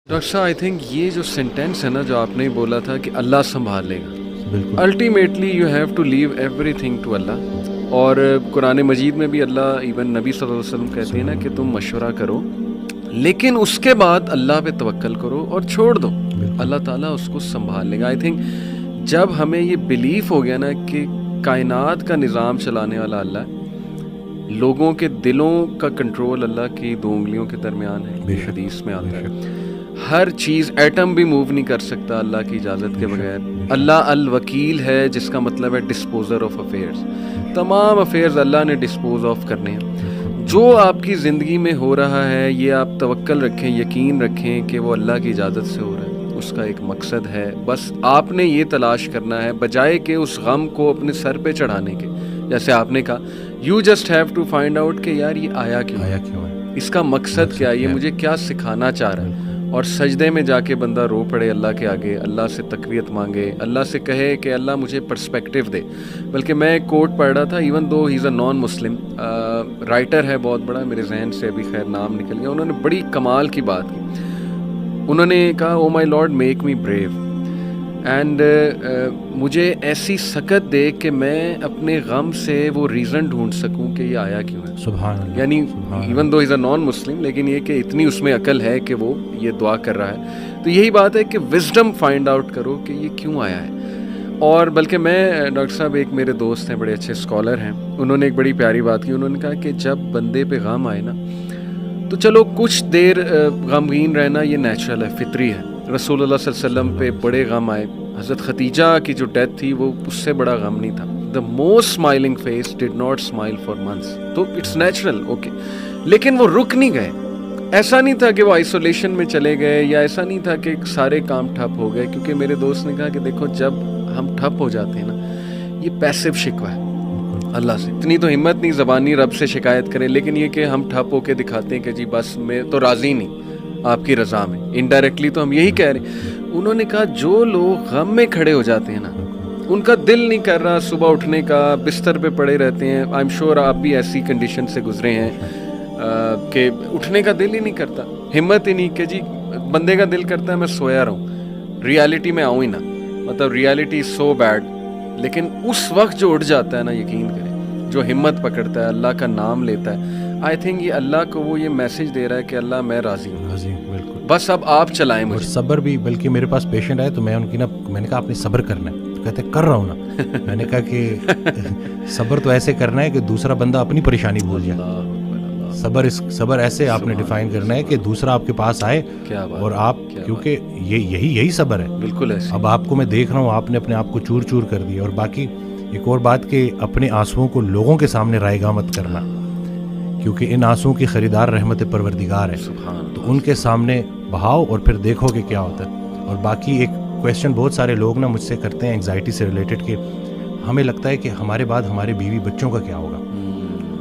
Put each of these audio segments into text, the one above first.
Doctor صاحب I think یہ جو سینٹینس ہے نا جو آپ نے بولا تھا کہ اللہ سنبھال لے گا، بالکل ultimately you have to leave everything to اللہ. اور قرآن مجید میں بھی اللہ ایون نبی صلی اللہ علیہ وسلم کہتے ہیں نا کہ تم مشورہ کرو لیکن اس کے بعد اللہ پہ توکل کرو اور چھوڑ دو، اللہ تعالیٰ اس کو سنبھال لے گا. آئی تھنک جب ہمیں یہ بلیف ہو گیا نا کہ کائنات کا نظام چلانے والا اللہ ہے، لوگوں کے دلوں کا کنٹرول اللہ کی دو انگلیوں کے درمیان ہے، حدیث میں آتا ہے، ہر چیز ایٹم بھی موو نہیں کر سکتا اللہ کی اجازت کے بغیر. اللہ الوکیل ہے جس کا مطلب ہے ڈسپوزر آف افیئرز، تمام افیئرز اللہ نے ڈسپوز آف کرنے ہیں. جو آپ کی زندگی میں ہو رہا ہے یہ آپ توکل رکھیں، یقین رکھیں کہ وہ اللہ کی اجازت سے ہو رہا ہے، اس کا ایک مقصد ہے. بس آپ نے یہ تلاش کرنا ہے بجائے کہ اس غم کو اپنے سر پہ چڑھانے کے. جیسے آپ نے کہا you just have to find out کہ یار یہ آیا کیوں ہے، اس کا مقصد کیا ہے، یہ مجھے کیا سکھانا چاہ رہا ہے. اور سجدے میں جا کے بندہ رو پڑے اللہ کے آگے، اللہ سے تقویت مانگے، اللہ سے کہے کہ اللہ مجھے پرسپیکٹیو دے. بلکہ میں ایک کوٹ پڑھ رہا تھا، ایون دو ہی از اے نان مسلم رائٹر ہے بہت بڑا، میرے ذہن سے ابھی خیر نام نکل گیا، انہوں نے بڑی کمال کی بات کی. انہوں نے کہا oh my lord make me brave and مجھے ایسی سکت دے کہ میں اپنے غم سے وہ ریزن ڈھونڈ سکوں کہ یہ آیا کیوں ہے. سبحان اللہ. یعنی ایون دو از اے نان مسلم لیکن یہ کہ اتنی اس میں عقل ہے کہ وہ یہ دعا کر رہا ہے. تو یہی بات ہے کہ وزڈم فائنڈ آؤٹ کرو کہ یہ کیوں آیا ہے. اور بلکہ میں ڈاکٹر صاحب ایک میرے دوست ہیں بڑے اچھے اسکالر ہیں، انہوں نے ایک بڑی پیاری بات کی. انہوں نے کہا کہ جب بندے پہ غم آئے نا تو چلو کچھ دیر غمگین رہنا یہ نیچرل ہے، فطری ہے. رسول اللہ صلی اللہ علیہ وسلم پہ بڑے غم آئے، حضرت خدیجہ کی جو ڈیتھ تھی وہ اس سے بڑا غم نہیں تھا. The most smiling face did not smile for months, تو اٹس نیچرل اوکے. لیکن وہ رک نہیں گئے، ایسا نہیں تھا کہ وہ آئسولیشن میں چلے گئے یا ایسا نہیں تھا کہ سارے کام ٹھپ ہو گئے. کیونکہ میرے دوست نے کہا کہ دیکھو جب ہم ٹھپ ہو جاتے ہیں نا یہ پیسو شکوہ ہے اللہ سے. اتنی تو ہمت نہیں زبانی رب سے شکایت کریں، لیکن یہ کہ ہم ٹھپ ہو کے دکھاتے ہیں کہ جی بس میں تو راضی نہیں آپ کی رضا میں، انڈائریکٹلی تو ہم یہی کہہ رہے ہیں. انہوں نے کہا جو لوگ غم میں کھڑے ہو جاتے ہیں نا ان کا دل نہیں کر رہا صبح اٹھنے کا، بستر پہ پڑے رہتے ہیں. آئی ایم شیور آپ بھی ایسی کنڈیشن سے گزرے ہیں کہ اٹھنے کا دل ہی نہیں کرتا، ہمت ہی نہیں کہ جی بندے کا دل کرتا ہے میں سویا رہوں، ریالٹی میں آؤں ہی نہ، مطلب ریالٹی از سو بیڈ. لیکن اس وقت جو اٹھ جاتا ہے نا یقین کریں، جو ہمت پکڑتا ہے اللہ کا نام لیتا ہے، آئی تھنک یہ اللہ کو وہ یہ میسج دے رہا ہے کہ اللہ میں راضی ہوں، بالکل. بس اب آپ چلائیں مجھے. صبر بھی، بلکہ میرے پاس پیشنٹ آئے تو میں ان کی میں نے کہا آپ نے صبر کرنا ہے، تو کہتے کر رہا ہوں نا. میں نے کہا کہ صبر تو ایسے کرنا ہے کہ دوسرا بندہ اپنی پریشانی بھول جائے. صبر ایسے آپ نے ڈیفائن کرنا ہے کہ دوسرا آپ کے پاس آئے اور آپ، کیونکہ یہی صبر ہے. بالکل ایسے. اب آپ کو میں دیکھ رہا ہوں آپ نے اپنے آپ کو چور چور کر دیا. اور باقی ایک اور بات کہ اپنے آنسوؤں کو لوگوں کے سامنے رائے گاہ مت کرنا، کیونکہ ان آنسوؤں کی خریدار رحمت پروردگار ہے، تو ان کے سامنے بہاؤ اور پھر دیکھو کہ کیا ہوتا ہے. اور باقی ایک کویسچن بہت سارے لوگ نا مجھ سے کرتے ہیں انگزائٹی سے ریلیٹڈ کہ ہمیں لگتا ہے کہ ہمارے بعد ہمارے بیوی بچوں کا کیا ہوگا.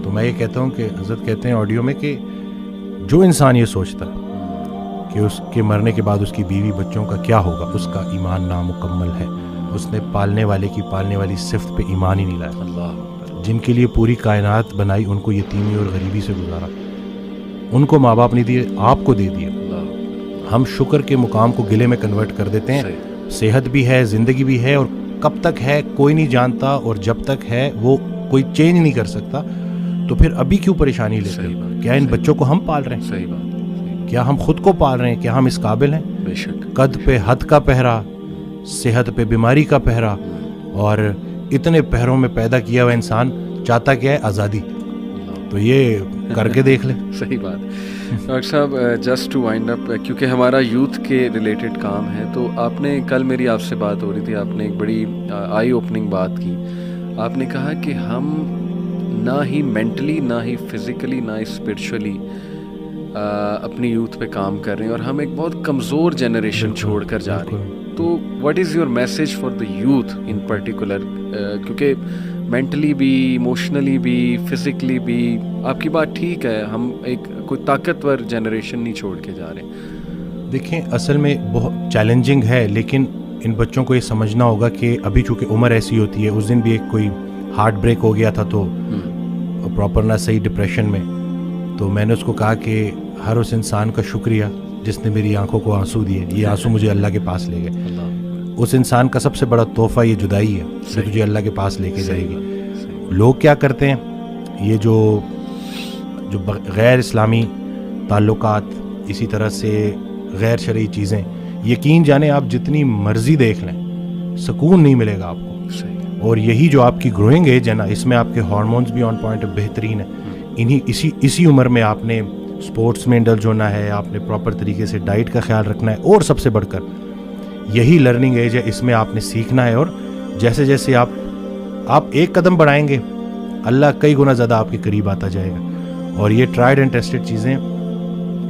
تو میں یہ کہتا ہوں کہ حضرت کہتے ہیں آڈیو میں کہ جو انسان یہ سوچتا ہے کہ اس کے مرنے کے بعد اس کی بیوی بچوں کا کیا ہوگا، اس کا ایمان نامکمل ہے. اس نے پالنے والے کی پالنے والی صفت پہ ایمان ہی نہیں لایا. اللہ، جن کے لیے پوری کائنات بنائی ان کو یتیمی اور غریبی سے گزارا، ان کو ماں باپ نہیں دیے، آپ کو دے دیا. ہم شکر کے مقام کو گلے میں کنورٹ کر دیتے ہیں. صحت بھی ہے، زندگی بھی ہے، اور کب تک ہے کوئی نہیں جانتا، اور جب تک ہے وہ کوئی چینج نہیں کر سکتا. تو پھر ابھی کیوں پریشانی لیتے ہیں؟ کیا ان بچوں کو ہم پال رہے ہیں؟ صحیح بات. کیا ہم خود کو پال رہے ہیں؟ کیا ہم اس قابل ہیں؟ بے شک. قد پہ حد کا پہرا، صحت پہ بیماری کا پہرا، اور اتنے پہروں میں پیدا کیا ہوا انسان چاہتا کیا ہے؟ آزادی. تو یہ کر کے دیکھ لیں. صحیح بات. ڈاکٹر صاحب جسٹ ٹو وائنڈ اپ، کیونکہ ہمارا یوتھ کے ریلیٹڈ کام ہے، تو آپ نے کل میری آپ سے بات ہو رہی تھی، آپ نے ایک بڑی آئی اوپننگ بات کی. آپ نے کہا کہ ہم نہ ہی مینٹلی، نہ ہی فزیکلی، نہ ہی اسپرچولی اپنی یوتھ پہ کام کر رہے ہیں، اور ہم ایک بہت کمزور جنریشن چھوڑ کر جا رہے ہیں. تو what is your message for the youth in particular? کیونکہ مینٹلی بھی، ایموشنلی بھی، فزیکلی بھی آپ کی بات ٹھیک ہے، ہم ایک کوئی طاقتور جنریشن نہیں چھوڑ کے جا رہے ہیں. دیکھیں اصل میں بہت چیلنجنگ ہے، لیکن ان بچوں کو یہ سمجھنا ہوگا کہ ابھی چونکہ عمر ایسی ہوتی ہے. اس دن بھی ایک کوئی ہارٹ بریک ہو گیا تھا تو پراپر نہ صحیح ڈپریشن میں، تو میں نے اس کو کہا کہ ہر اس انسان کا شکریہ جس نے میری آنکھوں کو آنسو دیے, یہ آنسو مجھے اللہ کے پاس لے گئے. اللہ اس انسان کا سب سے بڑا تحفہ یہ جدائی ہے جو تجھے اللہ کے پاس لے کے جائے گی. لوگ کیا کرتے ہیں, یہ جو غیر اسلامی تعلقات, اسی طرح سے غیر شرعی چیزیں, یقین جانیں آپ جتنی مرضی دیکھ لیں سکون نہیں ملے گا آپ کو. اور یہی جو آپ کی گروئنگ ایج ہے نا, اس میں آپ کے ہارمونز بھی آن پوائنٹ بہترین ہیں. اسی عمر میں آپ نے سپورٹس میں انڈلج ہونا ہے, آپ نے پراپر طریقے سے ڈائٹ کا خیال رکھنا ہے, اور سب سے بڑھ کر یہی لرننگ ایج ہے, اس میں آپ نے سیکھنا ہے. اور جیسے جیسے آپ ایک قدم بڑھائیں گے اللہ کئی گنا زیادہ آپ کے قریب آتا جائے گا. اور یہ ٹرائیڈ اینڈ ٹیسٹڈ چیزیں,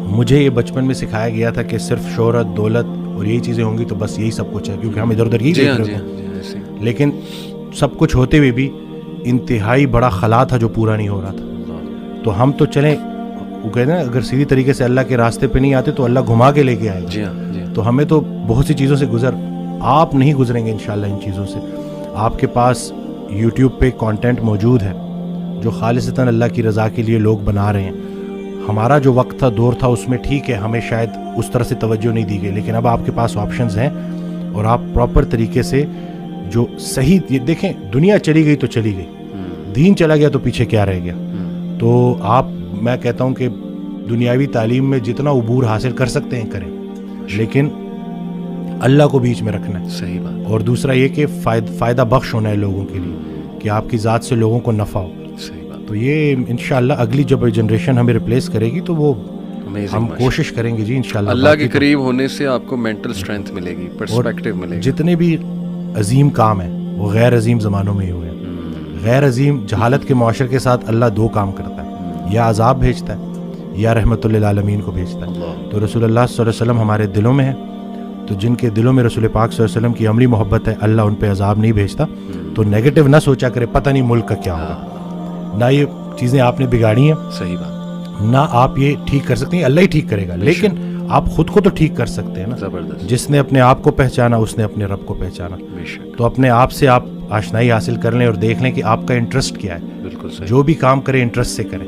مجھے یہ بچپن میں سکھایا گیا تھا کہ صرف شہرت, دولت اور یہی چیزیں ہوں گی تو بس یہی سب کچھ ہے, کیونکہ ہم ادھر ادھر یہی دیکھ رہے تھے. لیکن سب کچھ ہوتے ہوئے بھی انتہائی بڑا خلا تھا جو پورا نہیں ہو رہا تھا. تو ہم تو چلیں, وہ کہتے ہیں اگر سیدھی طریقے سے اللہ کے راستے پہ نہیں آتے تو اللہ گھما کے لے کے آئے گا. تو ہمیں تو بہت سی چیزوں سے آپ نہیں گزریں گے انشاءاللہ ان چیزوں سے. آپ کے پاس یوٹیوب پہ کانٹینٹ موجود ہے جو خالصتاً اللہ کی رضا کے لیے لوگ بنا رہے ہیں. ہمارا جو وقت تھا, دور تھا, اس میں ٹھیک ہے ہمیں شاید اس طرح سے توجہ نہیں دی گئی, لیکن اب آپ کے پاس آپشنز ہیں اور آپ پراپر طریقے سے جو صحیح, یہ دیکھیں دنیا چلی گئی تو چلی گئی, دین چلا گیا تو پیچھے کیا رہ گیا. تو میں کہتا ہوں کہ دنیاوی تعلیم میں جتنا عبور حاصل کر سکتے ہیں کریں, لیکن اللہ کو بیچ میں رکھنا ہے. صحیح بات. اور دوسرا یہ کہ فائدہ بخش ہونا ہے لوگوں کے لیے, کہ آپ کی ذات سے لوگوں کو نفع ہو. صحیح بات. تو یہ انشاءاللہ اگلی جب جنریشن ہمیں ریپلیس کرے گی تو وہ ہم کوشش کریں گے جی انشاءاللہ. اللہ کے قریب ہونے سے آپ کو مینٹل اسٹرینتھ ملے گی, پرسپیکٹیو ملے گا. جتنے بھی عظیم کام ہیں وہ غیر عظیم زمانوں میں ہی ہوئے ہیں. غیر عظیم جہالت کے معاشرے کے ساتھ اللہ دو کام کرتا ہے, یا عذاب بھیجتا ہے یا رحمت للعالمین کو بھیجتا ہے. تو رسول اللہ صلی اللہ علیہ وسلم ہمارے دلوں میں ہے, تو جن کے دلوں میں رسول پاک صلی اللہ علیہ وسلم کی عملی محبت ہے اللہ ان پہ عذاب نہیں بھیجتا. تو نیگیٹو نہ سوچا کرے پتہ نہیں ملک کا کیا ہوگا, نہ یہ چیزیں آپ نے بگاڑی ہیں, صحیح بات, نہ آپ یہ ٹھیک کر سکتے ہیں, اللہ ہی ٹھیک کرے گا. لیکن آپ خود کو تو ٹھیک کر سکتے ہیں نا. زبردست. جس نے اپنے آپ کو پہچانا اس نے اپنے رب کو پہچانا. تو اپنے آپ سے آپ آشنائی حاصل کر لیں اور دیکھ لیں کہ آپ کا انٹرسٹ کیا ہے. بالکل صحیح. جو بھی کام کریں انٹرسٹ سے کریں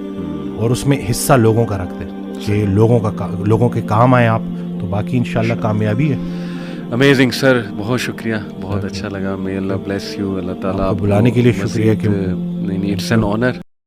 اور اس میں حصہ لوگوں کا رکھ دیں کہ لوگوں کے کام آئیں آپ, تو باقی انشاءاللہ کامیابی ہے. امیزنگ سر, بہت شکریہ, بہت اچھا لگا. may Allah bless you. اللہ تعالیٰ آپ بلانے کے لیے شکریہ. نہیں, اٹس این آنر.